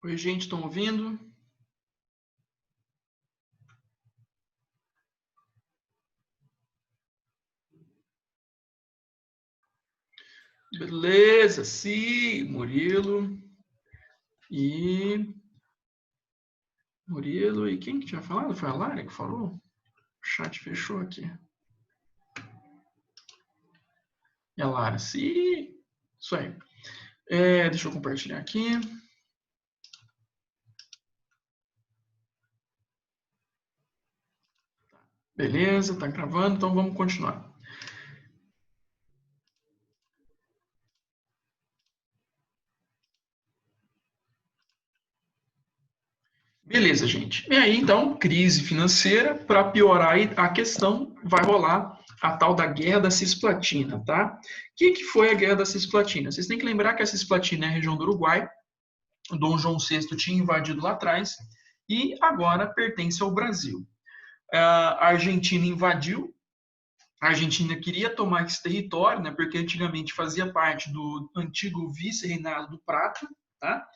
Oi, gente, estão ouvindo? Beleza, sim, Murilo e quem que tinha falado? Foi a Lara que falou? O chat fechou aqui. E a Lara, sim, isso aí. Deixa eu compartilhar aqui. Beleza, tá gravando, então vamos continuar. Beleza, gente. E aí, então, crise financeira, para piorar a questão, vai rolar a tal da Guerra da Cisplatina, tá? O que foi a Guerra da Cisplatina? Vocês têm que lembrar que a Cisplatina é a região do Uruguai, o Dom João VI tinha invadido lá atrás e agora pertence ao Brasil. A Argentina invadiu, a Argentina queria tomar esse território, né, porque antigamente fazia parte do antigo vice-reinado do Prata, tá?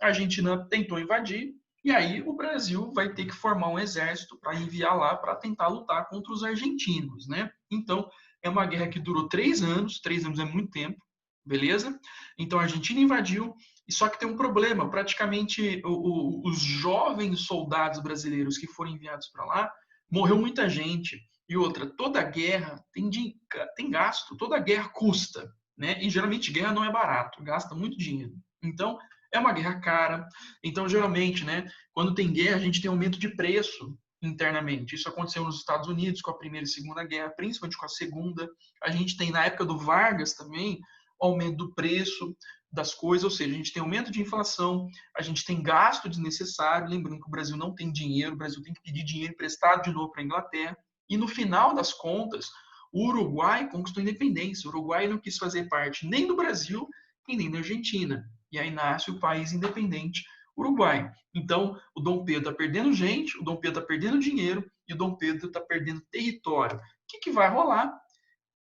A Argentina tentou invadir, e aí o Brasil vai ter que formar um exército para enviar lá para tentar lutar contra os argentinos, né? Então, é uma guerra que durou 3 anos é muito tempo, beleza? Então, a Argentina invadiu, e só que tem um problema, praticamente os jovens soldados brasileiros que foram enviados para lá, morreu muita gente. E outra, toda guerra tem gasto, toda guerra custa, né? E geralmente guerra não é barato, gasta muito dinheiro. Então, é uma guerra cara. Então, geralmente, né, quando tem guerra, a gente tem aumento de preço internamente. Isso aconteceu nos Estados Unidos com a Primeira e Segunda Guerra, principalmente com a Segunda. A gente tem, na época do Vargas também, aumento do preço das coisas, ou seja, a gente tem aumento de inflação, a gente tem gasto desnecessário, lembrando que o Brasil não tem dinheiro, o Brasil tem que pedir dinheiro emprestado de novo para a Inglaterra, e no final das contas, o Uruguai conquistou a independência. O Uruguai não quis fazer parte nem do Brasil e nem da Argentina. E aí nasce o país independente Uruguai. Então, o Dom Pedro está perdendo gente, o Dom Pedro está perdendo dinheiro e o Dom Pedro está perdendo território. O que vai rolar?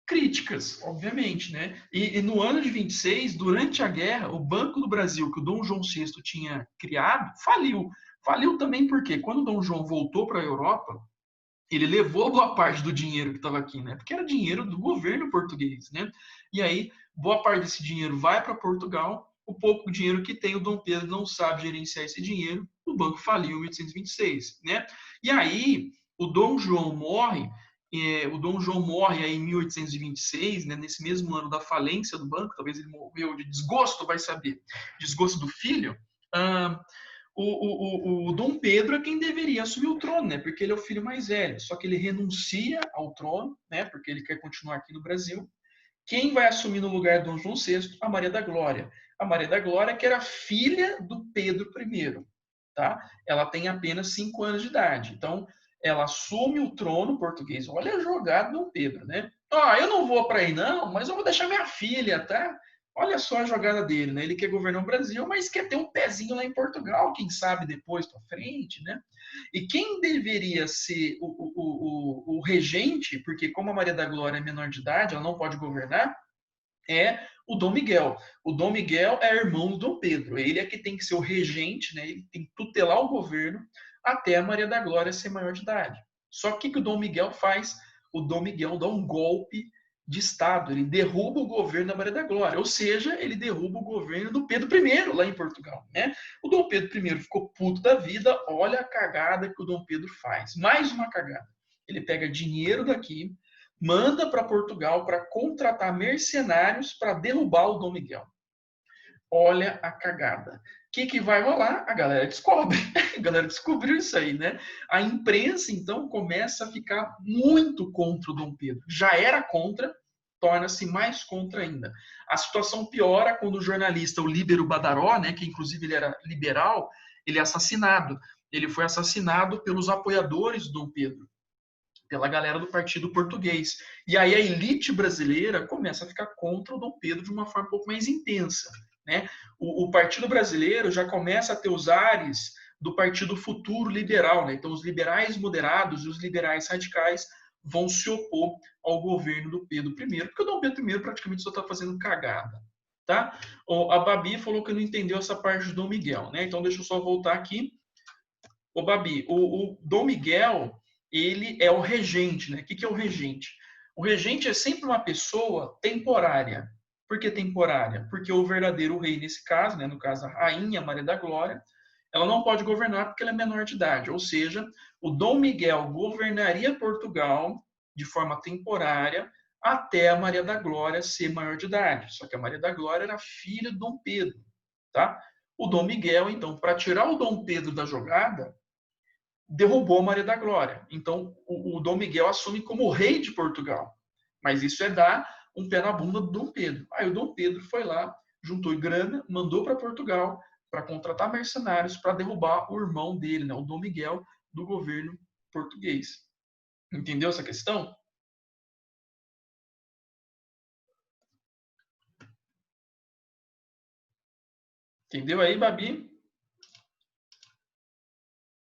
Críticas, obviamente, né? E no ano de 26, durante a guerra, o Banco do Brasil, que o Dom João VI tinha criado, faliu. Faliu também porque quando o Dom João voltou para a Europa, ele levou boa parte do dinheiro que estava aqui, né? Porque era dinheiro do governo português, né? E aí, boa parte desse dinheiro vai para Portugal. O pouco dinheiro que tem, o Dom Pedro não sabe gerenciar esse dinheiro. O banco faliu em 1826, né? E aí, o Dom João morre. O Dom João morre aí em 1826, né, nesse mesmo ano da falência do banco. Talvez ele morreu de desgosto, vai saber, desgosto do filho. Ah, o Dom Pedro é quem deveria assumir o trono, né? Porque ele é o filho mais velho. Só que ele renuncia ao trono, né? Porque ele quer continuar aqui no Brasil. Quem vai assumir no lugar de Dom João VI? A Maria da Glória. A Maria da Glória, que era filha do Pedro I, tá? Ela tem apenas 5 anos de idade. Então, ela assume o trono português. Olha a jogada do Dom Pedro, né? Eu não vou para aí não, mas eu vou deixar minha filha, tá? Olha só a jogada dele, né? Ele quer governar o Brasil, mas quer ter um pezinho lá em Portugal, quem sabe depois para frente, né? E quem deveria ser o regente, porque como a Maria da Glória é menor de idade, ela não pode governar, é o Dom Miguel. O Dom Miguel é irmão do Dom Pedro. Ele é que tem que ser o regente, né? Ele tem que tutelar o governo até a Maria da Glória ser maior de idade. Só que o que o Dom Miguel faz? O Dom Miguel dá um golpe de Estado. Ele derruba o governo da Maria da Glória, ou seja, ele derruba o governo do Pedro I lá em Portugal, né? O Dom Pedro I ficou puto da vida. Olha a cagada que o Dom Pedro faz. Mais uma cagada. Ele pega dinheiro daqui, manda para Portugal para contratar mercenários para derrubar o Dom Miguel. Olha a cagada. O que vai rolar? A galera descobre. A galera descobriu isso aí, né? A imprensa, então, começa a ficar muito contra o Dom Pedro. Já era contra, torna-se mais contra ainda. A situação piora quando o jornalista, o Líbero Badaró, né, que inclusive ele era liberal, ele é assassinado. Ele foi assassinado pelos apoiadores do Dom Pedro, pela galera do partido português. E aí a elite brasileira começa a ficar contra o Dom Pedro de uma forma um pouco mais intensa, né? O partido brasileiro já começa a ter os ares do partido futuro liberal, né? Então os liberais moderados e os liberais radicais vão se opor ao governo do Pedro I, porque o Dom Pedro I praticamente só está fazendo cagada. tá? A Babi falou que não entendeu essa parte do Dom Miguel, né? Então deixa eu só voltar aqui. Ô, Babi, o Dom Miguel, ele é o regente, né? O que é o regente? O regente é sempre uma pessoa temporária. Por que temporária? Porque o verdadeiro rei, nesse caso, né, no caso a rainha Maria da Glória, ela não pode governar porque ela é menor de idade. Ou seja, o Dom Miguel governaria Portugal de forma temporária até a Maria da Glória ser maior de idade. Só que a Maria da Glória era filha de Dom Pedro, tá? O Dom Miguel, então, para tirar o Dom Pedro da jogada, derrubou a Maria da Glória. Então, o Dom Miguel assume como rei de Portugal. Mas isso é dar um pé na bunda do Dom Pedro. Aí o Dom Pedro foi lá, juntou grana, mandou para Portugal para contratar mercenários para derrubar o irmão dele, né, o Dom Miguel, do governo português. Entendeu essa questão? Entendeu aí, Babi?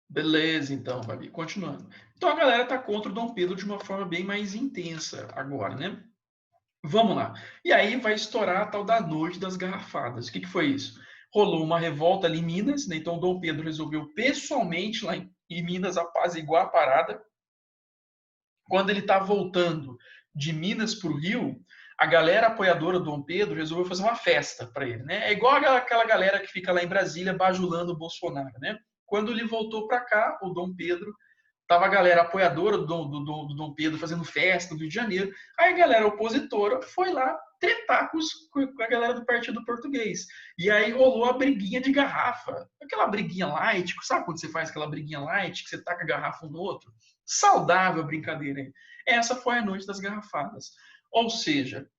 Beleza, então, Babi. Continuando. Então a galera tá contra o Dom Pedro de uma forma bem mais intensa agora, né? Vamos lá. E aí vai estourar a tal da Noite das Garrafadas. O que foi isso? Rolou uma revolta ali em Minas, né? Então Dom Pedro resolveu pessoalmente lá em Minas apaziguar a parada. Quando ele está voltando de Minas para o Rio, a galera apoiadora do Dom Pedro resolveu fazer uma festa para ele, né? É igual aquela galera que fica lá em Brasília bajulando o Bolsonaro, né? Quando ele voltou para cá, o Dom Pedro, tava a galera apoiadora do Dom Pedro fazendo festa no Rio de Janeiro. Aí a galera opositora foi lá tretar com a galera do Partido Português. E aí rolou a briguinha de garrafa. Aquela briguinha light, sabe quando você faz aquela briguinha light, que você taca a garrafa um no outro? Saudável a brincadeira aí. Essa foi a noite das garrafadas. Ou seja,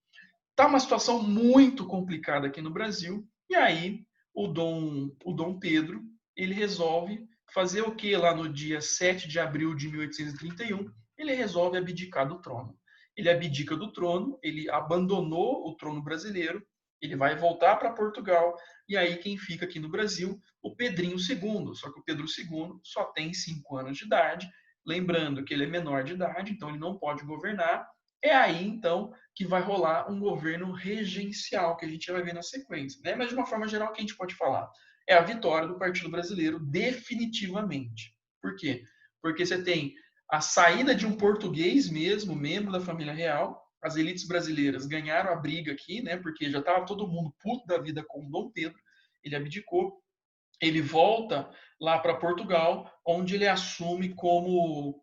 tá uma situação muito complicada aqui no Brasil. E aí o Dom Pedro, ele resolve fazer o que lá no dia 7 de abril de 1831? Ele resolve abdicar do trono. Ele abdica do trono, ele abandonou o trono brasileiro, ele vai voltar para Portugal, e aí quem fica aqui no Brasil? O Pedrinho II. Só que o Pedro II só tem 5 anos de idade, lembrando que ele é menor de idade, então ele não pode governar. É aí, então, que vai rolar um governo regencial, que a gente vai ver na sequência. Né? Mas, de uma forma geral, o que a gente pode falar? É a vitória do Partido Brasileiro, definitivamente. Por quê? Porque você tem a saída de um português mesmo, membro da família real. As elites brasileiras ganharam a briga aqui, né? Porque já estava todo mundo puto da vida com o Dom Pedro. Ele abdicou. Ele volta lá para Portugal, onde ele assume como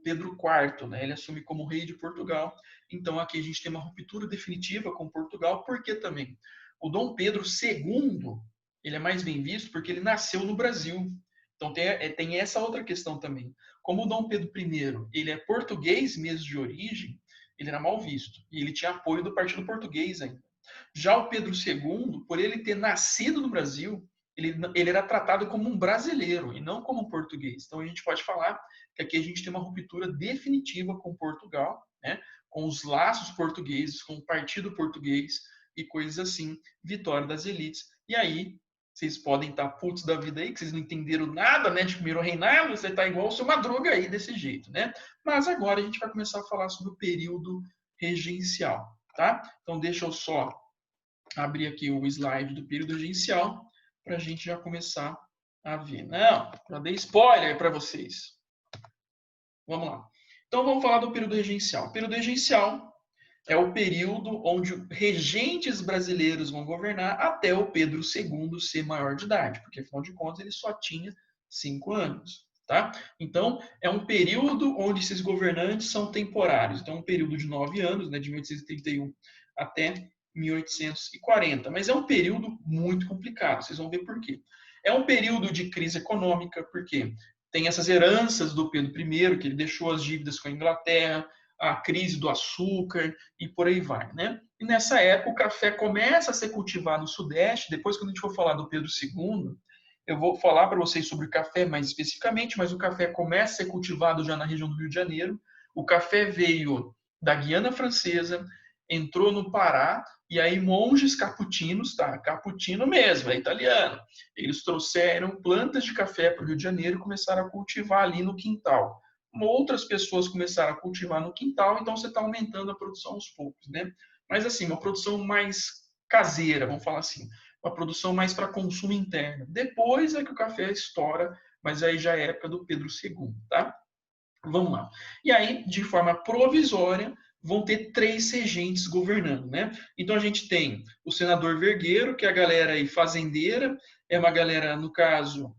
Pedro IV, né? Ele assume como rei de Portugal. Então aqui a gente tem uma ruptura definitiva com Portugal, porque também o Dom Pedro II, ele é mais bem visto porque ele nasceu no Brasil. Então tem essa outra questão também. Como o Dom Pedro I, ele é português mesmo de origem, ele era mal visto. E ele tinha apoio do Partido Português ainda. Já o Pedro II, por ele ter nascido no Brasil, ele era tratado como um brasileiro e não como um português. Então a gente pode falar que aqui a gente tem uma ruptura definitiva com Portugal, né? Com os laços portugueses, com o partido português e coisas assim, vitória das elites. E aí, vocês podem estar putos da vida aí, que vocês não entenderam nada, né, de primeiro reinado, você está igual o seu Madruga aí, desse jeito, né? Mas agora a gente vai começar a falar sobre o período regencial, tá? Então deixa eu só abrir aqui o slide do período regencial para a gente já começar a ver. Não, já dei spoiler para vocês. Vamos lá. Então vamos falar do período regencial. O período regencial é o período onde regentes brasileiros vão governar até o Pedro II ser maior de idade, porque afinal de contas ele só tinha 5 anos. Tá? Então, é um período onde esses governantes são temporários. Então, um período de 9 anos, né, de 1831 até 1840. Mas é um período muito complicado, vocês vão ver por quê. É um período de crise econômica, porque tem essas heranças do Pedro I, que ele deixou as dívidas com a Inglaterra, a crise do açúcar e por aí vai, né? E nessa época o café começa a ser cultivado no Sudeste. Depois, quando a gente for falar do Pedro II, eu vou falar para vocês sobre o café mais especificamente, mas o café começa a ser cultivado já na região do Rio de Janeiro. O café veio da Guiana Francesa, entrou no Pará, e aí monges caputinos, tá? Caputino mesmo, é italiano. Eles trouxeram plantas de café para o Rio de Janeiro e começaram a cultivar ali no quintal. Outras pessoas começaram a cultivar no quintal, então você está aumentando a produção aos poucos, né? Mas assim, uma produção mais caseira, vamos falar assim, uma produção mais para consumo interno. Depois é que o café estoura, mas aí já é época do Pedro II, tá? Vamos lá. E aí, de forma provisória, vão ter 3 regentes governando, né? Então a gente tem o senador Vergueiro, que é a galera aí fazendeira, é uma galera, no caso,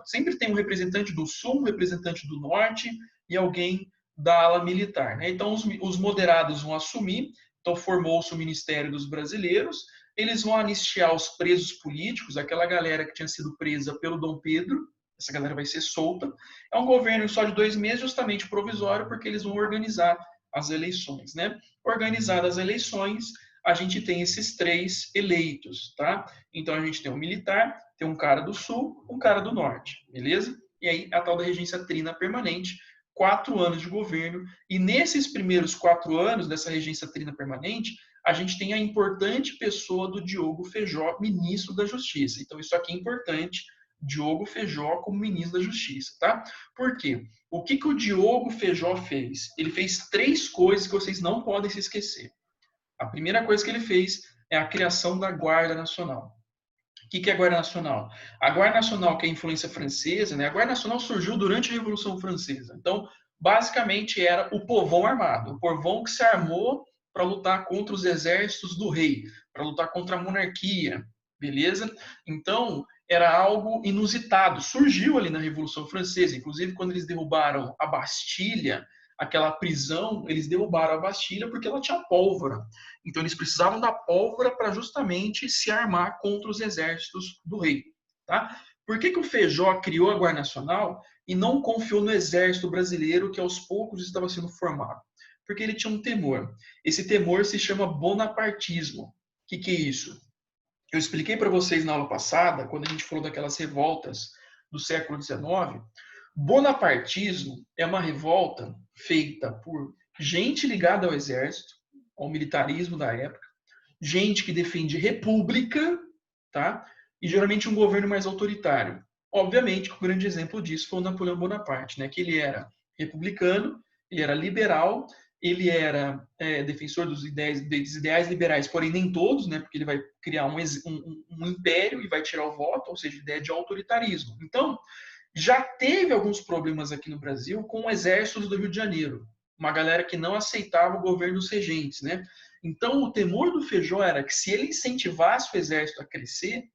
sempre tem um representante do sul, um representante do norte e alguém da ala militar, né? Então os moderados vão assumir, então formou-se o Ministério dos Brasileiros, eles vão anistiar os presos políticos, aquela galera que tinha sido presa pelo Dom Pedro, essa galera vai ser solta. É um governo só de 2 meses, justamente provisório, porque eles vão organizar as eleições, né? Organizadas as eleições, a gente tem esses 3 eleitos, tá? Então a gente tem um militar, tem um cara do sul, um cara do norte, beleza? E aí a tal da regência trina permanente, 4 anos de governo, e nesses primeiros 4 anos dessa regência trina permanente, a gente tem a importante pessoa do Diogo Feijó, ministro da Justiça. Então isso aqui é importante, Diogo Feijó como ministro da Justiça, tá? Por quê? O que o Diogo Feijó fez? Ele fez 3 coisas que vocês não podem se esquecer. A primeira coisa que ele fez é a criação da Guarda Nacional. O que é a Guarda Nacional? A Guarda Nacional, que é a influência francesa, né? A Guarda Nacional surgiu durante a Revolução Francesa. Então, basicamente, era o povão armado, o povão que se armou para lutar contra os exércitos do rei, para lutar contra a monarquia, beleza? Então, era algo inusitado. Surgiu ali na Revolução Francesa, inclusive quando eles derrubaram a Bastilha, aquela prisão, eles derrubaram a Bastilha porque ela tinha pólvora. Então eles precisavam da pólvora para justamente se armar contra os exércitos do rei. Tá? Por que o Feijó criou a Guarda Nacional e não confiou no exército brasileiro que aos poucos estava sendo formado? Porque ele tinha um temor. Esse temor se chama bonapartismo. O que é isso? Eu expliquei para vocês na aula passada, quando a gente falou daquelas revoltas do século XIX. Bonapartismo é uma revolta feita por gente ligada ao exército, ao militarismo da época, gente que defende república, tá? E geralmente um governo mais autoritário. Obviamente, o grande exemplo disso foi o Napoleão Bonaparte, né? Que ele era republicano, ele era liberal, ele era defensor dos ideais liberais, porém nem todos, né? Porque ele vai criar um império e vai tirar o voto, ou seja, ideia de autoritarismo. Então, já teve alguns problemas aqui no Brasil com o exército do Rio de Janeiro, uma galera que não aceitava o governo dos regentes, né? Então, o temor do Feijó era que se ele incentivasse o exército a crescer,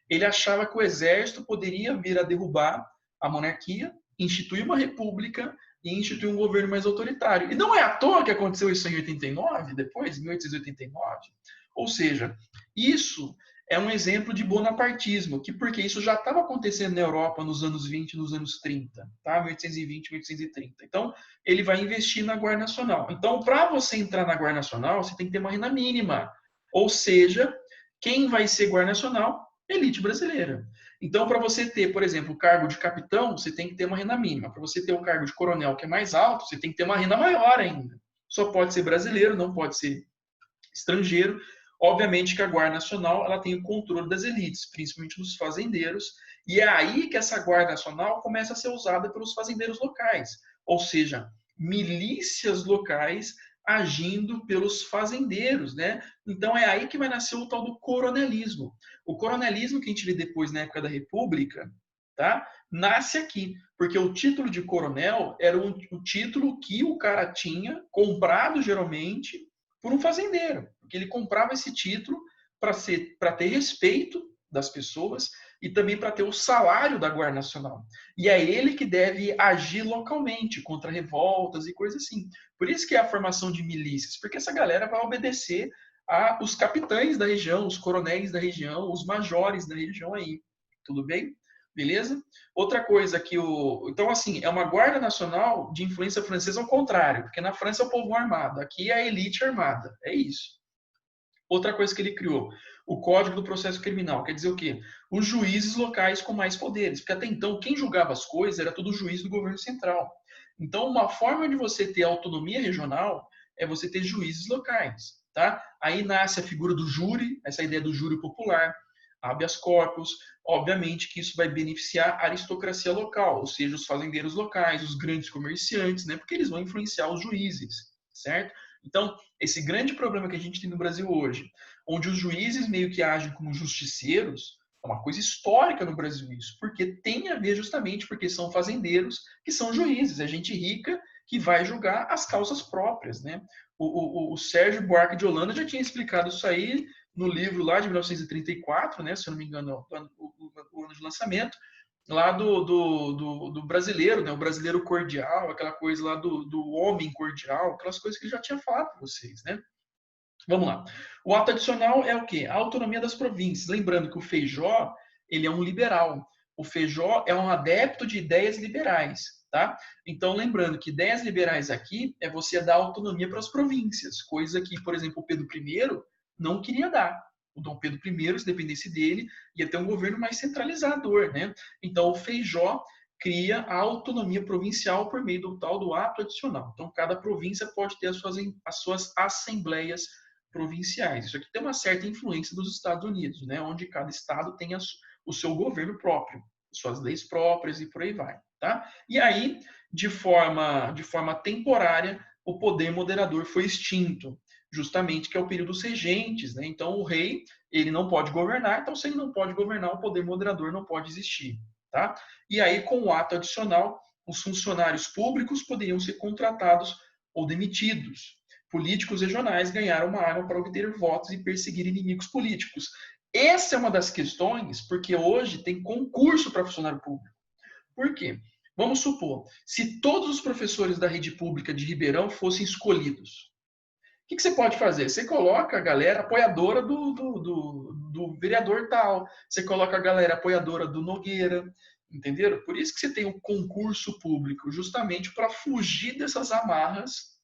ele achava que o exército poderia vir a derrubar a monarquia, instituir uma república e instituir um governo mais autoritário. E não é à toa que aconteceu isso em 89, depois, em 1889. Ou seja, isso é um exemplo de bonapartismo, que porque isso já estava acontecendo na Europa nos anos 20 e nos anos 30, tá? 1820, 1830. Então, ele vai investir na Guarda Nacional. Então, para você entrar na Guarda Nacional, você tem que ter uma renda mínima. Ou seja, quem vai ser Guarda Nacional? Elite brasileira. Então, para você ter, por exemplo, o cargo de capitão, você tem que ter uma renda mínima. Para você ter o cargo de coronel, que é mais alto, você tem que ter uma renda maior ainda. Só pode ser brasileiro, não pode ser estrangeiro. Obviamente que a Guarda Nacional ela tem o controle das elites, principalmente dos fazendeiros, e é aí que essa Guarda Nacional começa a ser usada pelos fazendeiros locais, ou seja, milícias locais agindo pelos fazendeiros, né? Então é aí que vai nascer o tal do coronelismo. O coronelismo que a gente vê depois na época da República, tá? Nasce aqui, porque o título de coronel era o título que o cara tinha comprado geralmente por um fazendeiro, porque ele comprava esse título para ter respeito das pessoas e também para ter o salário da Guarda Nacional. E é ele que deve agir localmente contra revoltas e coisas assim. Por isso que é a formação de milícias, porque essa galera vai obedecer aos capitães da região, os coronéis da região, os majores da região aí. Tudo bem? Beleza? Outra coisa que Então, assim, é uma Guarda Nacional de influência francesa ao contrário, porque na França é o povo armado, aqui é a elite armada. É isso. Outra coisa que ele criou, o Código do Processo Criminal. Quer dizer o quê? Os juízes locais com mais poderes. Porque até então, quem julgava as coisas era todo juiz do governo central. Então, uma forma de você ter autonomia regional é você ter juízes locais. Tá? Aí nasce a figura do júri, essa ideia do júri popular, habeas corpus. Obviamente que isso vai beneficiar a aristocracia local, ou seja, os fazendeiros locais, os grandes comerciantes, né? Porque eles vão influenciar os juízes, certo? Então, esse grande problema que a gente tem no Brasil hoje, onde os juízes meio que agem como justiceiros, é uma coisa histórica no Brasil isso, porque tem a ver justamente porque são fazendeiros que são juízes, é gente rica que vai julgar as causas próprias, né? O Sérgio Buarque de Holanda já tinha explicado isso aí no livro lá de 1934, né? Se eu não me engano, o ano de lançamento, lá do brasileiro, né? O brasileiro cordial, aquela coisa lá do homem cordial, aquelas coisas que ele já tinha falado para vocês, né? Vamos lá. O ato adicional é o quê? A autonomia das províncias. Lembrando que o Feijó, ele é um liberal. O Feijó é um adepto de ideias liberais, tá? Então, lembrando que ideias liberais aqui é você dar autonomia para as províncias, coisa que, por exemplo, o Pedro I não queria dar. O Dom Pedro I, se dependesse dele, ia ter um governo mais centralizador, né? Então, o Feijó cria a autonomia provincial por meio do tal do ato adicional. Então, cada província pode ter as suas assembleias provinciais. Isso aqui tem uma certa influência dos Estados Unidos, né? Onde cada estado tem o seu governo próprio, suas leis próprias e por aí vai, tá? E aí, de forma temporária, o poder moderador foi extinto, justamente que é o período dos regentes, né? Então, o rei, ele não pode governar, então se ele não pode governar, o poder moderador não pode existir, tá? E aí, com o ato adicional, os funcionários públicos poderiam ser contratados ou demitidos. Políticos regionais ganharam uma arma para obter votos e perseguir inimigos políticos. Essa é uma das questões, porque hoje tem concurso para funcionário público. Por quê? Vamos supor, se todos os professores da rede pública de Ribeirão fossem escolhidos, o que você pode fazer? Você coloca a galera apoiadora do vereador tal, você coloca a galera apoiadora do Nogueira, entenderam? Por isso que você tem o concurso público, justamente para fugir dessas amarras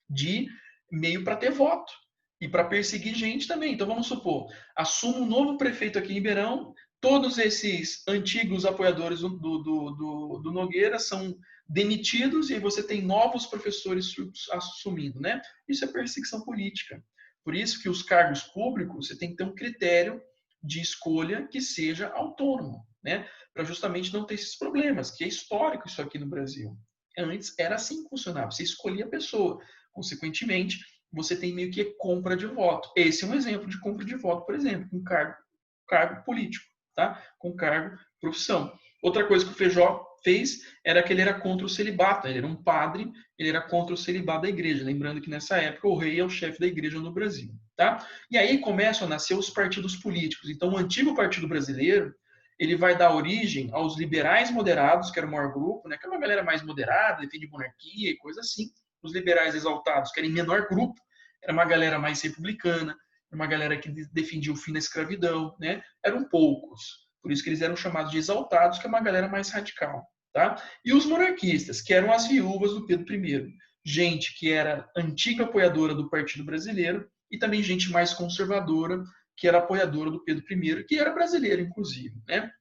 de meio para ter voto e para perseguir gente também. Então vamos supor, assume um novo prefeito aqui em Ribeirão, todos esses antigos apoiadores do Nogueira são demitidos e você tem novos professores assumindo, né? Isso é perseguição política. Por isso que os cargos públicos você tem que ter um critério de escolha que seja autônomo, né? Para justamente não ter esses problemas, que é histórico isso aqui no Brasil. Antes era assim que funcionava, você escolhia a pessoa. Consequentemente, você tem meio que compra de voto. Esse é um exemplo de compra de voto, por exemplo, com cargo político, tá? Com cargo profissão. Outra coisa que o Feijó fez era que ele era contra o celibato. Ele era um padre, ele era contra o celibato da igreja. Lembrando que nessa época o rei é o chefe da igreja no Brasil, tá? E aí começam a nascer os partidos políticos. Então, o antigo Partido Brasileiro, ele vai dar origem aos liberais moderados, que era o maior grupo, né? Que é uma galera mais moderada, defende monarquia e coisa assim. Os liberais exaltados, que era em menor grupo, era uma galera mais republicana, uma galera que defendia o fim da escravidão, né? Eram poucos. Por isso que eles eram chamados de exaltados, que é uma galera mais radical, tá? E os monarquistas, que eram as viúvas do Pedro I. Gente que era antiga apoiadora do Partido Brasileiro e também gente mais conservadora, que era apoiadora do Pedro I, que era brasileiro, inclusive, né?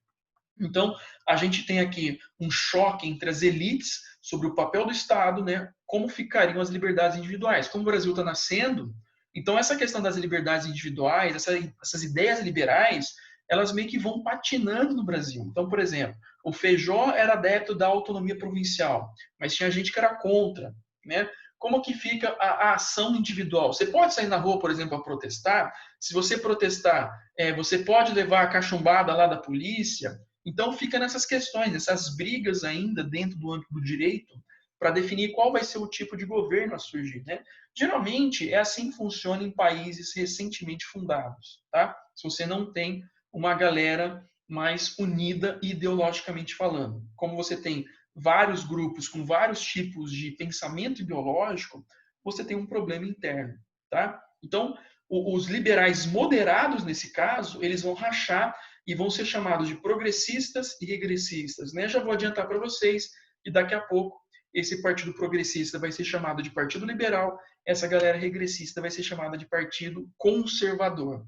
Então, a gente tem aqui um choque entre as elites sobre o papel do Estado, né? Como ficariam as liberdades individuais. Como o Brasil está nascendo, então essa questão das liberdades individuais, essas ideias liberais, elas meio que vão patinando no Brasil. Então, por exemplo, o Feijó era adepto da autonomia provincial, mas tinha gente que era contra, né? Como que fica a ação individual? Você pode sair na rua, por exemplo, a protestar. Se você protestar, você pode levar a cachumbada lá da polícia. Então fica nessas questões, essas brigas ainda dentro do âmbito do direito para definir qual vai ser o tipo de governo a surgir, né? Geralmente é assim que funciona em países recentemente fundados, tá? Se você não tem uma galera mais unida ideologicamente falando. Como você tem vários grupos com vários tipos de pensamento ideológico, você tem um problema interno, tá? Então, os liberais moderados, nesse caso, eles vão rachar e vão ser chamados de progressistas e regressistas, né? Já vou adiantar para vocês que daqui a pouco esse partido progressista vai ser chamado de partido liberal, essa galera regressista vai ser chamada de partido conservador.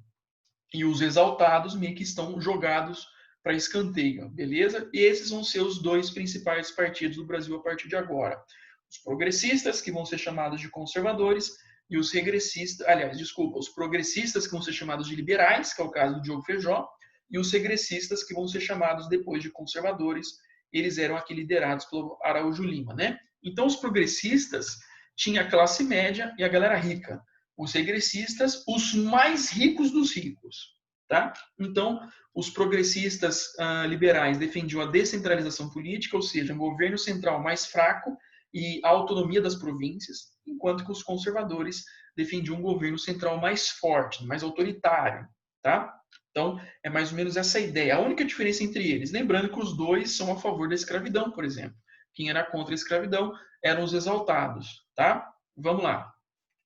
E os exaltados meio que estão jogados para escanteio, beleza? E esses vão ser os dois principais partidos do Brasil a partir de agora. Os progressistas, que vão ser chamados de conservadores, e os regressistas, aliás, desculpa, os progressistas, que vão ser chamados de liberais, que é o caso do Diogo Feijó, e os regressistas, que vão ser chamados depois de conservadores, eles eram aqui liderados pelo Araújo Lima, né? Então, os progressistas, tinha a classe média e a galera rica. Os regressistas, os mais ricos dos ricos. Tá? Então, os progressistas liberais defendiam a descentralização política, ou seja, um governo central mais fraco e a autonomia das províncias, enquanto que os conservadores defendiam um governo central mais forte, mais autoritário. Tá? Então, é mais ou menos essa ideia. A única diferença entre eles, lembrando que os dois são a favor da escravidão, por exemplo. Quem era contra a escravidão eram os exaltados. Tá? Vamos lá.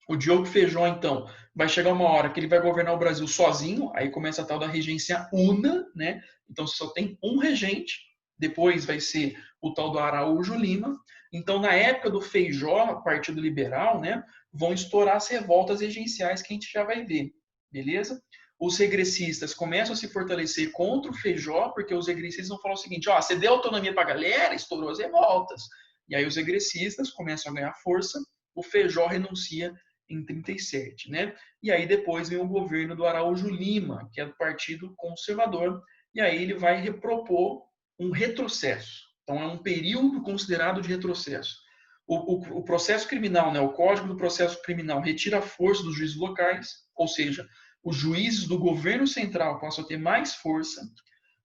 O Diogo Feijó, então, vai chegar uma hora que ele vai governar o Brasil sozinho, aí começa a tal da regência una, né? Então só tem um regente, depois vai ser o tal do Araújo Lima. Então, na época do Feijó, Partido Liberal, né, vão estourar as revoltas regenciais que a gente já vai ver, beleza? Os regressistas começam a se fortalecer contra o Feijó, porque os regressistas vão falar o seguinte, ó, você deu autonomia para a galera, estourou as revoltas. E aí os regressistas começam a ganhar força, o Feijó renuncia em 37, né? E aí depois vem o governo do Araújo Lima, que é do Partido Conservador, e aí ele vai repropor um retrocesso. Então é um período considerado de retrocesso. O processo criminal, né, o Código do Processo Criminal retira a força dos juízes locais, ou seja, os juízes do governo central passam a ter mais força.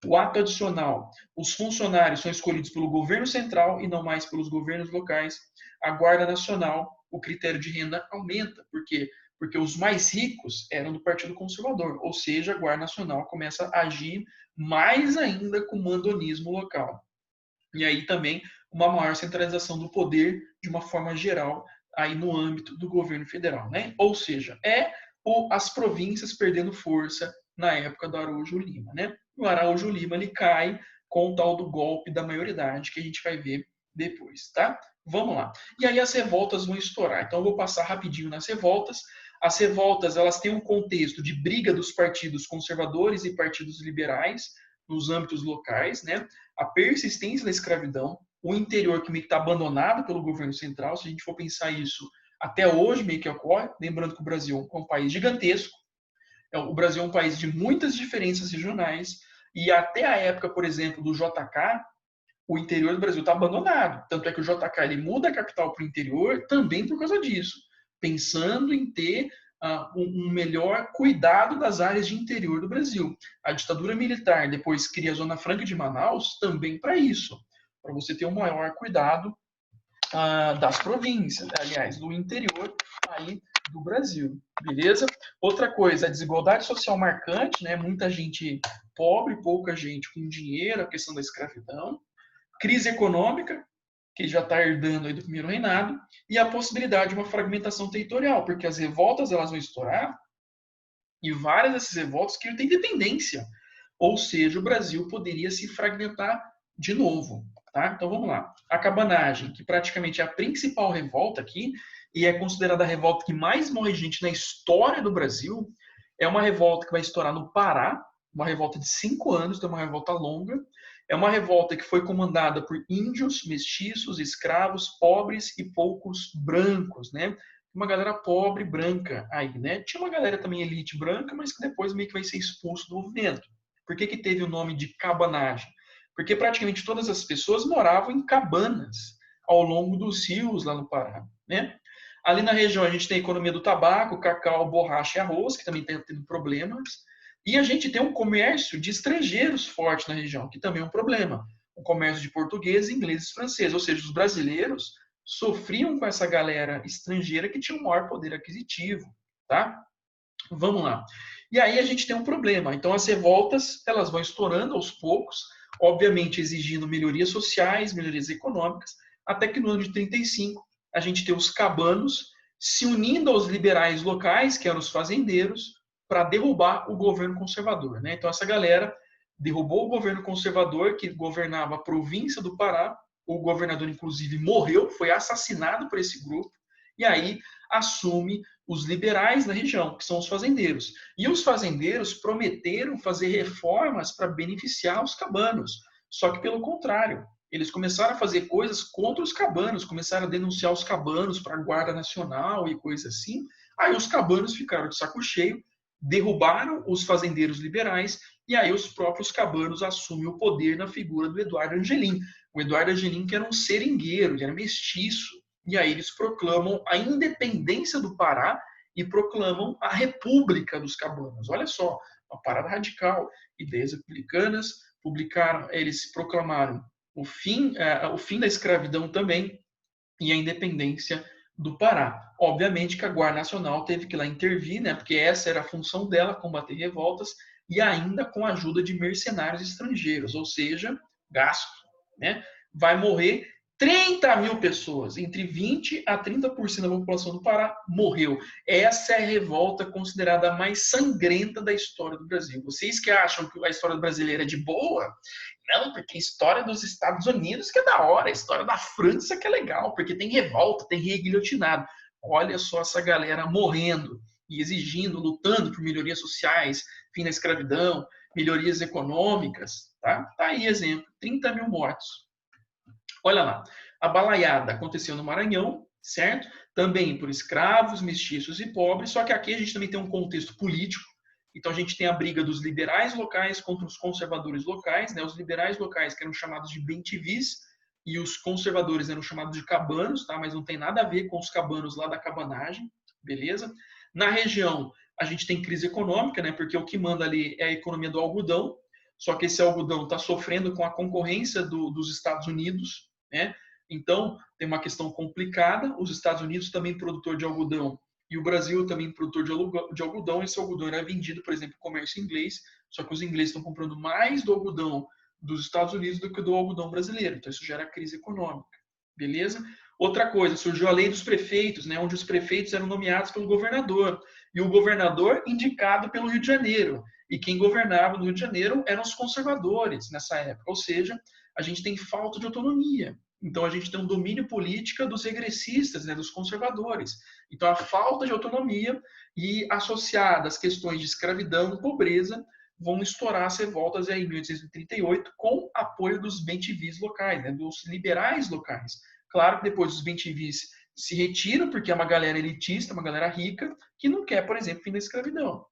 O ato adicional, os funcionários são escolhidos pelo governo central e não mais pelos governos locais. A Guarda Nacional, o critério de renda aumenta. Por quê? Porque os mais ricos eram do Partido Conservador, ou seja, a Guarda Nacional começa a agir mais ainda com o mandonismo local. E aí também uma maior centralização do poder de uma forma geral aí no âmbito do governo federal, né? Ou seja, as províncias perdendo força na época do Araújo Lima, né? O Araújo Lima ele cai com o tal do golpe da maioridade que a gente vai ver depois, tá? Vamos lá. E aí as revoltas vão estourar. Então eu vou passar rapidinho nas revoltas. As revoltas, elas têm um contexto de briga dos partidos conservadores e partidos liberais nos âmbitos locais, né? A persistência da escravidão, o interior que meio que está abandonado pelo governo central, se a gente for pensar isso, até hoje meio que ocorre, lembrando que o Brasil é um país gigantesco, o Brasil é um país de muitas diferenças regionais, e até a época, por exemplo, do JK, o interior do Brasil está abandonado. Tanto é que o JK ele muda a capital para o interior também por causa disso, pensando em ter um melhor cuidado das áreas de interior do Brasil. A ditadura militar depois cria a Zona Franca de Manaus também para isso, para você ter um maior cuidado das províncias, aliás, do interior aí do Brasil, beleza? Outra coisa, a desigualdade social marcante, né? Muita gente pobre, pouca gente com dinheiro, a questão da escravidão, crise econômica, que já está herdando aí do primeiro reinado, e a possibilidade de uma fragmentação territorial, porque as revoltas elas vão estourar e várias dessas revoltas queriam ter independência, ou seja, o Brasil poderia se fragmentar de novo. Tá? Então vamos lá. A cabanagem, que praticamente é a principal revolta aqui, e é considerada a revolta que mais morre gente na história do Brasil, é uma revolta que vai estourar no Pará, uma revolta de 5 anos, então é uma revolta longa. É uma revolta que foi comandada por índios, mestiços, escravos, pobres e poucos brancos, né? Uma galera pobre, branca aí, né? Tinha uma galera também elite branca, mas que depois meio que vai ser expulso do movimento. Por que teve o nome de cabanagem? Porque praticamente todas as pessoas moravam em cabanas ao longo dos rios lá no Pará, né? Ali na região a gente tem a economia do tabaco, cacau, borracha e arroz, que também está tendo problemas. E a gente tem um comércio de estrangeiros forte na região, que também é um problema. O comércio de portugueses, ingleses e franceses. Ou seja, os brasileiros sofriam com essa galera estrangeira que tinha um maior poder aquisitivo. Tá? Vamos lá. E aí a gente tem um problema. Então as revoltas elas vão estourando aos poucos, obviamente exigindo melhorias sociais, melhorias econômicas, até que no ano de 35 a gente tem os cabanos se unindo aos liberais locais, que eram os fazendeiros, para derrubar o governo conservador. Né? Então essa galera derrubou o governo conservador que governava a província do Pará, o governador inclusive morreu, foi assassinado por esse grupo, e aí assume os liberais na região, que são os fazendeiros. E os fazendeiros prometeram fazer reformas para beneficiar os cabanos, só que pelo contrário, eles começaram a fazer coisas contra os cabanos, começaram a denunciar os cabanos para a Guarda Nacional e coisas assim. Aí os cabanos ficaram de saco cheio, derrubaram os fazendeiros liberais e aí os próprios cabanos assumem o poder na figura do Eduardo Angelim. O Eduardo Angelim que era um seringueiro, ele era mestiço, e aí eles proclamam a independência do Pará e proclamam a República dos Cabanos. Olha só, uma parada radical. Ideias republicanas, eles proclamaram o fim da escravidão também e a independência do Pará. Obviamente que a Guarda Nacional teve que ir lá intervir, né, porque essa era a função dela, combater revoltas, e ainda com a ajuda de mercenários estrangeiros, ou seja, gasto. Né? Vai morrer 30 mil pessoas, entre 20% a 30% da população do Pará morreu. Essa é a revolta considerada a mais sangrenta da história do Brasil. Vocês que acham que a história brasileira é de boa, não, porque a história dos Estados Unidos que é da hora, a história da França que é legal, porque tem revolta, tem rei guilhotinado. Olha só essa galera morrendo e exigindo, lutando por melhorias sociais, fim da escravidão, melhorias econômicas. Tá aí exemplo, 30 mil mortos. Olha lá, a balaiada aconteceu no Maranhão, certo? Também por escravos, mestiços e pobres, só que aqui a gente também tem um contexto político. Então a gente tem a briga dos liberais locais contra os conservadores locais, né? Os liberais locais que eram chamados de bentivis e os conservadores eram chamados de cabanos, tá? Mas não tem nada a ver com os cabanos lá da cabanagem, beleza? Na região a gente tem crise econômica, né? Porque o que manda ali é a economia do algodão, só que esse algodão está sofrendo com a concorrência dos Estados Unidos, né? Então tem uma questão complicada. Os Estados Unidos também produtor de algodão e o Brasil também produtor de algodão. Esse algodão era vendido, por exemplo, no comércio inglês, só que os ingleses estão comprando mais do algodão dos Estados Unidos do que do algodão brasileiro. Então isso gera crise econômica, beleza? Outra coisa, surgiu a lei dos prefeitos, né, onde os prefeitos eram nomeados pelo governador e o governador indicado pelo Rio de Janeiro. E quem governava no Rio de Janeiro eram os conservadores nessa época, ou seja, a gente tem falta de autonomia. Então a gente tem um domínio político dos regressistas, né, dos conservadores. Então a falta de autonomia e associada às questões de escravidão e pobreza vão estourar as revoltas em 1838 com apoio dos bentivis locais, né, dos liberais locais. Claro que depois os bentivis se retiram porque é uma galera elitista, uma galera rica que não quer, por exemplo, fim da escravidão.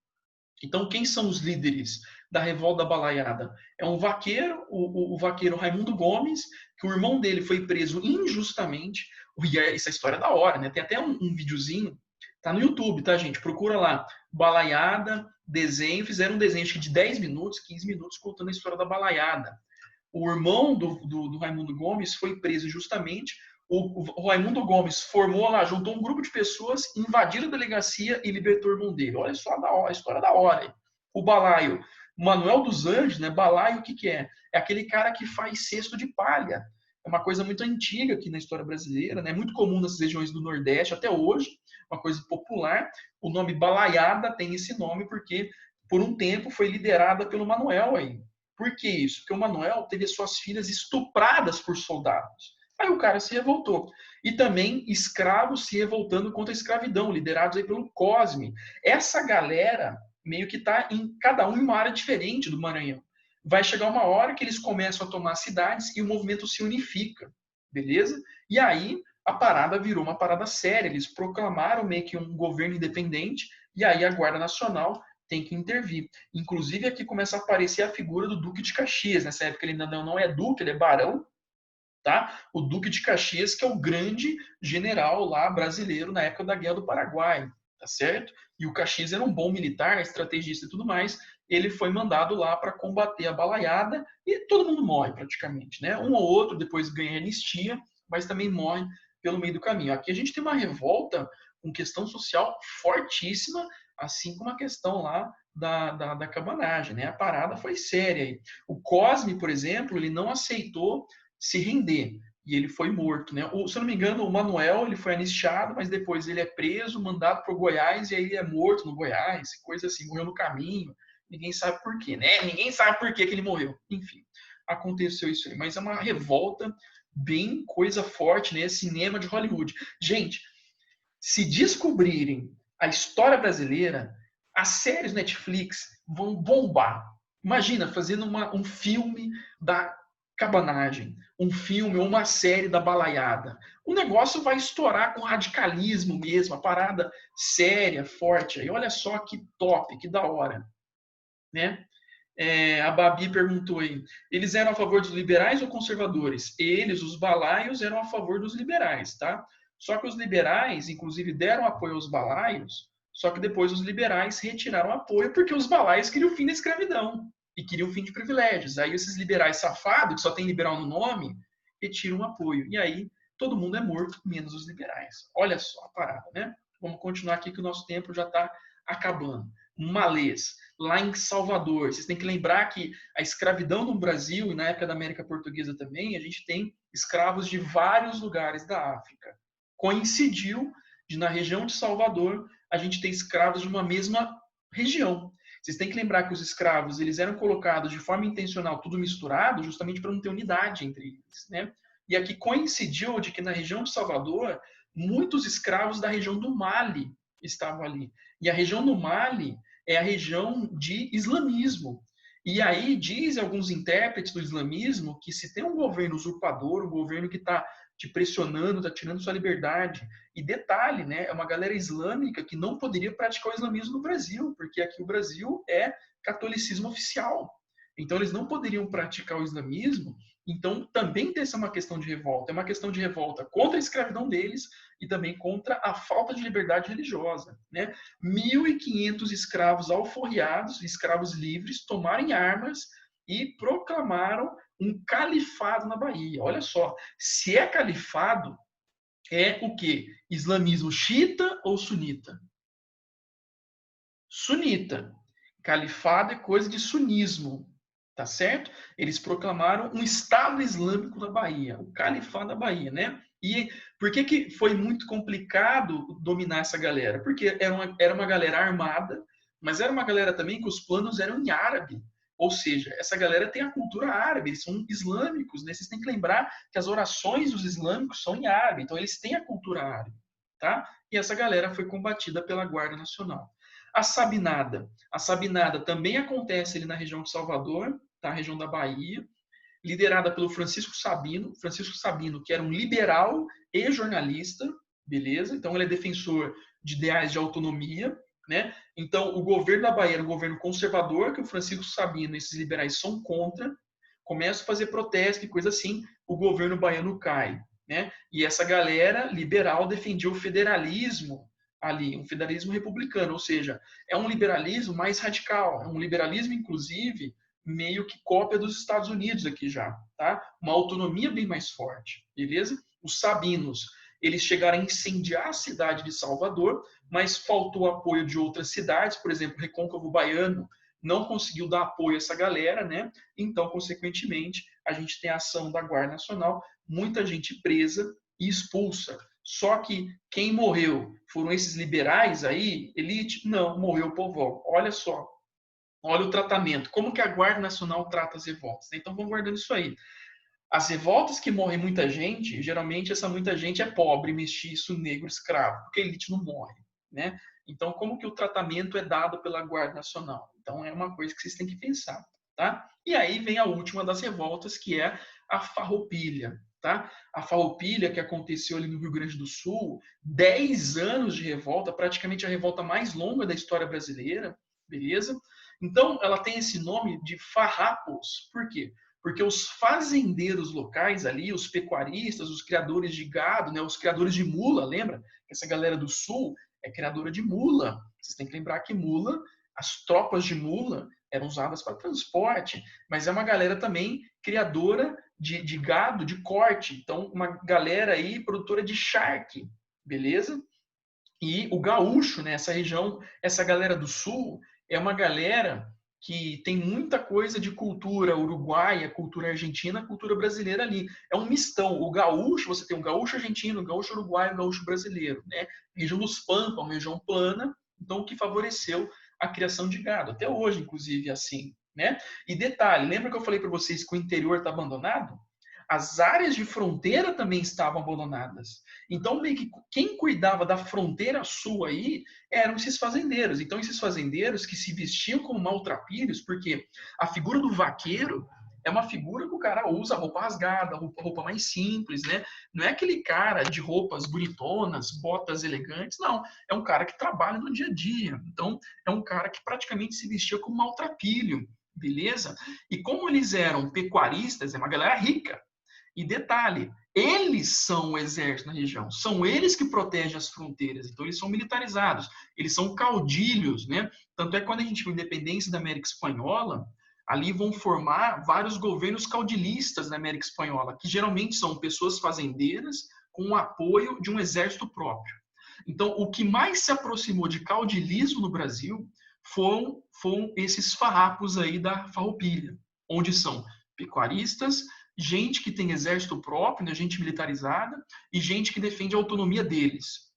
Então, quem são os líderes da revolta da balaiada? É um vaqueiro, o vaqueiro Raimundo Gomes, que o irmão dele foi preso injustamente. E essa história é da hora, né? Tem até um videozinho, tá no YouTube, tá, gente? Procura lá, balaiada, desenho. Fizeram um desenho acho que de 10 minutos, 15 minutos, contando a história da balaiada. O irmão do Raimundo Gomes foi preso injustamente. O Raimundo Gomes formou lá, juntou um grupo de pessoas, invadiram a delegacia e libertou o irmão dele. Olha só a história da hora. O balaio, Manuel dos Anjos, né? Balaio, o que é? É aquele cara que faz cesto de palha. É uma coisa muito antiga aqui na história brasileira, né? Muito comum nessas regiões do Nordeste até hoje, uma coisa popular. O nome balaiada tem esse nome porque por um tempo foi liderada pelo Manuel aí. Por que isso? Porque o Manuel teve suas filhas estupradas por soldados. Aí o cara se revoltou. E também escravos se revoltando contra a escravidão, liderados aí pelo Cosme. Essa galera meio que está em cada um em uma área diferente do Maranhão. Vai chegar uma hora que eles começam a tomar cidades e o movimento se unifica, beleza? E aí a parada virou uma parada séria. Eles proclamaram meio que um governo independente e aí a Guarda Nacional tem que intervir. Inclusive aqui começa a aparecer a figura do Duque de Caxias. Nessa época ele ainda não é duque, ele é barão. Tá? O Duque de Caxias, que é o grande general lá brasileiro na época da Guerra do Paraguai, tá certo? E o Caxias era um bom militar, estrategista e tudo mais. Ele foi mandado lá para combater a balaiada e todo mundo morre praticamente, né? Um ou outro depois ganha anistia, mas também morre pelo meio do caminho. Aqui a gente tem uma revolta com questão social fortíssima, assim como a questão lá da cabanagem, né? A parada foi séria. O Cosme, por exemplo, ele não aceitou se render e ele foi morto, né? Se eu não me engano, o Manuel ele foi anistiado, mas depois ele é preso, mandado para o Goiás e aí ele é morto no Goiás, coisa assim, morreu no caminho. Ninguém sabe por quê, né? Ninguém sabe por que ele morreu. Enfim, aconteceu isso aí. Mas é uma revolta bem coisa forte, né? Cinema de Hollywood. Gente, se descobrirem a história brasileira, as séries Netflix vão bombar. Imagina fazendo um filme da cabanagem, um filme ou uma série da balaiada. O negócio vai estourar com radicalismo mesmo, a parada séria, forte. E olha só que top, que da hora. Né? A Babi perguntou aí, eles eram a favor dos liberais ou conservadores? Eles, os balaios, eram a favor dos liberais, tá? Só que os liberais, inclusive, deram apoio aos balaios, só que depois os liberais retiraram apoio porque os balaios queriam o fim da escravidão e queriam o fim de privilégios. Aí esses liberais safados, que só tem liberal no nome, retiram o apoio. E aí todo mundo é morto, menos os liberais. Olha só a parada, né? Vamos continuar aqui que o nosso tempo já está acabando. Malês, lá em Salvador. Vocês têm que lembrar que a escravidão no Brasil e na época da América Portuguesa também, a gente tem escravos de vários lugares da África. Coincidiu de na região de Salvador a gente ter escravos de uma mesma região. Vocês têm que lembrar que os escravos eles eram colocados de forma intencional, tudo misturado, justamente para não ter unidade entre eles, né? E aqui coincidiu de que na região de Salvador, muitos escravos da região do Mali estavam ali. E a região do Mali é a região de islamismo. E aí dizem alguns intérpretes do islamismo que se tem um governo usurpador, um governo que está te pressionando, está tirando sua liberdade. E detalhe, né, é uma galera islâmica que não poderia praticar o islamismo no Brasil, porque aqui o Brasil é catolicismo oficial. Então eles não poderiam praticar o islamismo. Então também essa é uma questão de revolta. É uma questão de revolta contra a escravidão deles e também contra a falta de liberdade religiosa, né? 1.500 escravos alforriados, escravos livres, tomaram armas e proclamaram um califado na Bahia. Olha só, se é califado, é o quê? Islamismo xiita ou sunita? Sunita. Califado é coisa de sunismo, tá certo? Eles proclamaram um Estado Islâmico na Bahia, o Califado da Bahia, né? E por que foi muito complicado dominar essa galera? Porque era uma galera armada, mas era uma galera também que os planos eram em árabe. Ou seja, essa galera tem a cultura árabe, eles são islâmicos, né? Vocês têm que lembrar que as orações dos islâmicos são em árabe, então eles têm a cultura árabe, tá? E essa galera foi combatida pela Guarda Nacional. A Sabinada. A Sabinada também acontece ali na região de Salvador, tá? Região da Bahia, liderada pelo Francisco Sabino. Francisco Sabino, que era um liberal e jornalista, beleza? Então ele é defensor de ideais de autonomia, né? Então o governo da Bahia era um governo conservador, que o Francisco Sabino e esses liberais são contra, começam a fazer protesto e coisa assim, o governo baiano cai, né? E essa galera liberal defendia o federalismo ali, um federalismo republicano, ou seja, é um liberalismo mais radical, é um liberalismo, inclusive, meio que cópia dos Estados Unidos aqui já, tá? Uma autonomia bem mais forte, beleza? Os sabinos, eles chegaram a incendiar a cidade de Salvador, mas faltou apoio de outras cidades, por exemplo, Recôncavo Baiano não conseguiu dar apoio a essa galera, né? Então, consequentemente, a gente tem a ação da Guarda Nacional, muita gente presa e expulsa. Só que quem morreu foram esses liberais aí, elite? Não, morreu o povão. Olha só, olha o tratamento. Como que a Guarda Nacional trata as revoltas? Então vamos guardando isso aí. As revoltas que morre muita gente, geralmente essa muita gente é pobre, mestiço, negro, escravo, porque a elite não morre, né? Então como que o tratamento é dado pela Guarda Nacional? Então é uma coisa que vocês têm que pensar, tá? E aí vem a última das revoltas, que é a Farroupilha, tá? A Farroupilha, que aconteceu ali no Rio Grande do Sul, 10 anos de revolta, praticamente a revolta mais longa da história brasileira, beleza? Então ela tem esse nome de farrapos. Por quê? Porque os fazendeiros locais ali, os pecuaristas, os criadores de gado, né, os criadores de mula, lembra? Essa galera do sul é criadora de mula. Vocês têm que lembrar que mula, as tropas de mula eram usadas para transporte, mas é uma galera também criadora de gado, de corte. Então, uma galera aí produtora de charque, beleza? E o gaúcho, né, essa região, essa galera do sul, é uma galera que tem muita coisa de cultura uruguaia, cultura argentina, cultura brasileira ali. É um mistão. O gaúcho, você tem um gaúcho argentino, um gaúcho uruguaio, um gaúcho brasileiro, né? A região dos Pampa, uma região plana, então o que favoreceu a criação de gado. Até hoje, inclusive, é assim, né? E detalhe, lembra que eu falei para vocês que o interior está abandonado? As áreas de fronteira também estavam abandonadas. Então, meio que quem cuidava da fronteira sul aí eram esses fazendeiros. Então, esses fazendeiros que se vestiam como maltrapilhos, porque a figura do vaqueiro é uma figura que o cara usa roupa rasgada, roupa mais simples, né? Não é aquele cara de roupas bonitonas, botas elegantes, não. É um cara que trabalha no dia a dia. Então, é um cara que praticamente se vestia como maltrapilho, beleza? E como eles eram pecuaristas, é uma galera rica. E detalhe, eles são o exército na região, são eles que protegem as fronteiras, então eles são militarizados, eles são caudilhos, né? Tanto é que quando a gente viu a independência da América Espanhola, ali vão formar vários governos caudilistas na América Espanhola, que geralmente são pessoas fazendeiras com o apoio de um exército próprio. Então, o que mais se aproximou de caudilismo no Brasil foram esses farrapos aí da Farroupilha, onde são pecuaristas, gente que tem exército próprio, né, gente militarizada, e gente que defende a autonomia deles.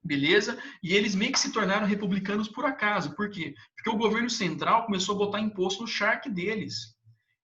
Beleza? E eles meio que se tornaram republicanos por acaso. Por quê? Porque o governo central começou a botar imposto no charque deles.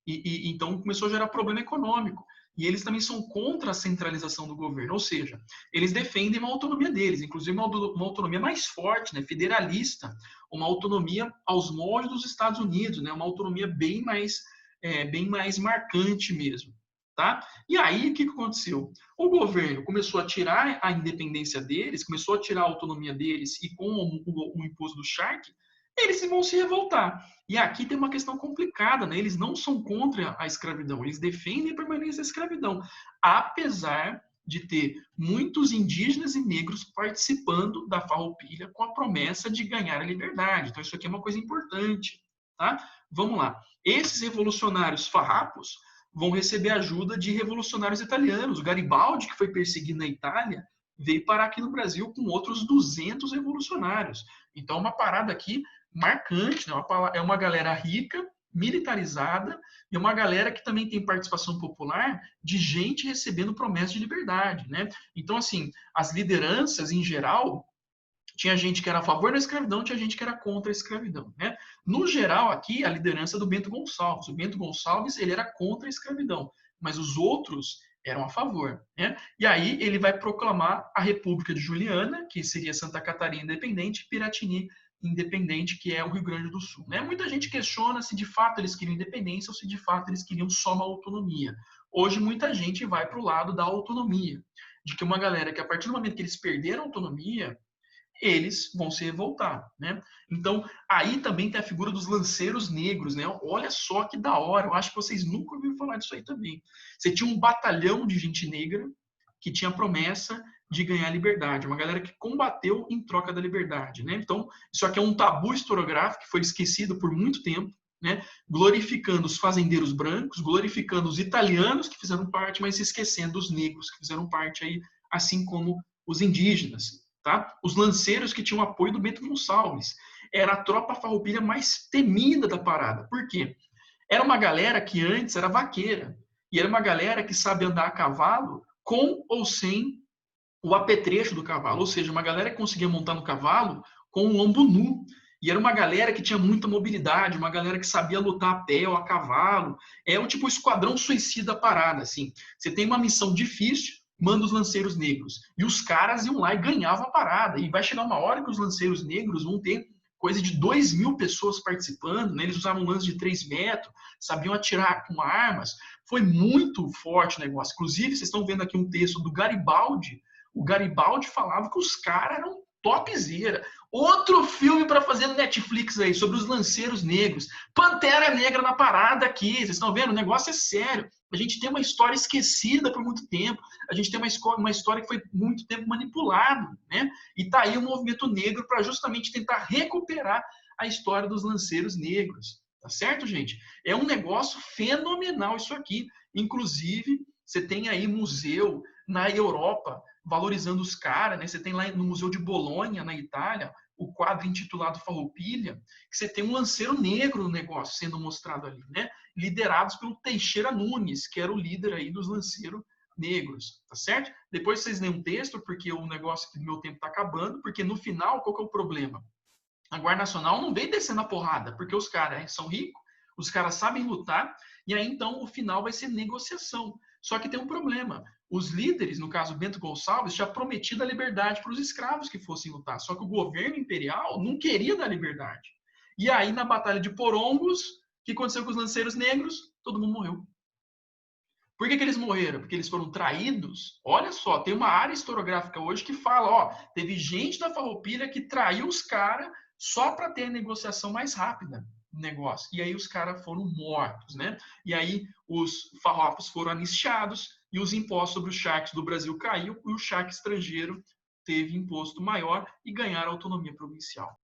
Então começou a gerar problema econômico. E eles também são contra a centralização do governo, ou seja, eles defendem uma autonomia deles, inclusive uma autonomia mais forte, né, federalista, uma autonomia aos moldes dos Estados Unidos, né, uma autonomia bem mais marcante mesmo. Tá? E aí, o que aconteceu? O governo começou a tirar a independência deles, começou a tirar a autonomia deles, e com o imposto do charque, eles vão se revoltar. E aqui tem uma questão complicada, né? Eles não são contra a escravidão, eles defendem a permanência da escravidão, apesar de ter muitos indígenas e negros participando da Farroupilha com a promessa de ganhar a liberdade. Então, isso aqui é uma coisa importante. Tá? Vamos lá. Esses revolucionários farrapos vão receber ajuda de revolucionários italianos. O Garibaldi, que foi perseguido na Itália, veio parar aqui no Brasil com outros 200 revolucionários. Então, uma parada aqui marcante, né? É uma galera rica, militarizada, e uma galera que também tem participação popular de gente recebendo promessas de liberdade, né? Então, assim, as lideranças, em geral, tinha gente que era a favor da escravidão, tinha gente que era contra a escravidão, né? No geral, aqui, a liderança do Bento Gonçalves. O Bento Gonçalves, ele era contra a escravidão, mas os outros eram a favor, né? E aí ele vai proclamar a República de Juliana, que seria Santa Catarina independente, e Piratini independente, que é o Rio Grande do Sul, né? Muita gente questiona se de fato eles queriam independência ou se de fato eles queriam só uma autonomia. Hoje, muita gente vai para o lado da autonomia, de que uma galera que, a partir do momento que eles perderam a autonomia, eles vão se revoltar, né? Então, aí também tem a figura dos lanceiros negros, né? Olha só que da hora, eu acho que vocês nunca ouviram falar disso aí também. Você tinha um batalhão de gente negra que tinha a promessa de ganhar liberdade, uma galera que combateu em troca da liberdade, né? Então, isso aqui é um tabu historiográfico que foi esquecido por muito tempo, né? Glorificando os fazendeiros brancos, glorificando os italianos que fizeram parte, mas se esquecendo dos negros que fizeram parte aí, assim como os indígenas. Tá? Os lanceiros que tinham apoio do Bento Gonçalves. Era a tropa farroupilha mais temida da parada. Por quê? Era uma galera que antes era vaqueira. E era uma galera que sabe andar a cavalo com ou sem o apetrecho do cavalo. Ou seja, uma galera que conseguia montar no cavalo com o lombo nu. E era uma galera que tinha muita mobilidade, uma galera que sabia lutar a pé ou a cavalo. É o tipo esquadrão suicida parada, assim. Você tem uma missão difícil, manda os lanceiros negros. E os caras iam lá e ganhavam a parada. E vai chegar uma hora que os lanceiros negros vão ter coisa de 2.000 pessoas participando, né? Eles usavam lances de 3 metros, sabiam atirar com armas. Foi muito forte o negócio. Inclusive, vocês estão vendo aqui um texto do Garibaldi. O Garibaldi falava que os caras eram topzera. Outro filme para fazer no Netflix aí, sobre os lanceiros negros. Pantera Negra na parada aqui. Vocês estão vendo? O negócio é sério. A gente tem uma história esquecida por muito tempo. A gente tem uma história que foi muito tempo manipulada, né? E está aí o movimento negro para justamente tentar recuperar a história dos lanceiros negros. Tá certo, gente? É um negócio fenomenal isso aqui. Inclusive, você tem aí museu na Europa valorizando os caras, né? Você tem lá no Museu de Bolonha, na Itália, o quadro intitulado Farroupilha, que você tem um lanceiro negro no negócio sendo mostrado ali, né? Liderados pelo Teixeira Nunes, que era o líder aí dos lanceiros negros, tá certo? Depois vocês leem um texto, porque o negócio do meu tempo tá acabando, porque no final, qual que é o problema? A Guarda Nacional não veio descendo a porrada, porque os caras são ricos, os caras sabem lutar, e aí então o final vai ser negociação. Só que tem um problema. Os líderes, no caso Bento Gonçalves, tinha prometido a liberdade para os escravos que fossem lutar. Só que o governo imperial não queria dar liberdade. E aí, na Batalha de Porongos, o que aconteceu com os lanceiros negros? Todo mundo morreu. Por que eles morreram? Porque eles foram traídos? Olha só, tem uma área historiográfica hoje que fala, ó, teve gente da Farroupilha que traiu os caras só para ter a negociação mais rápida do negócio. E aí os caras foram mortos, né? E aí os farrapos foram anistiados e os impostos sobre os charques do Brasil caiu e o charque estrangeiro teve imposto maior e ganharam autonomia provincial.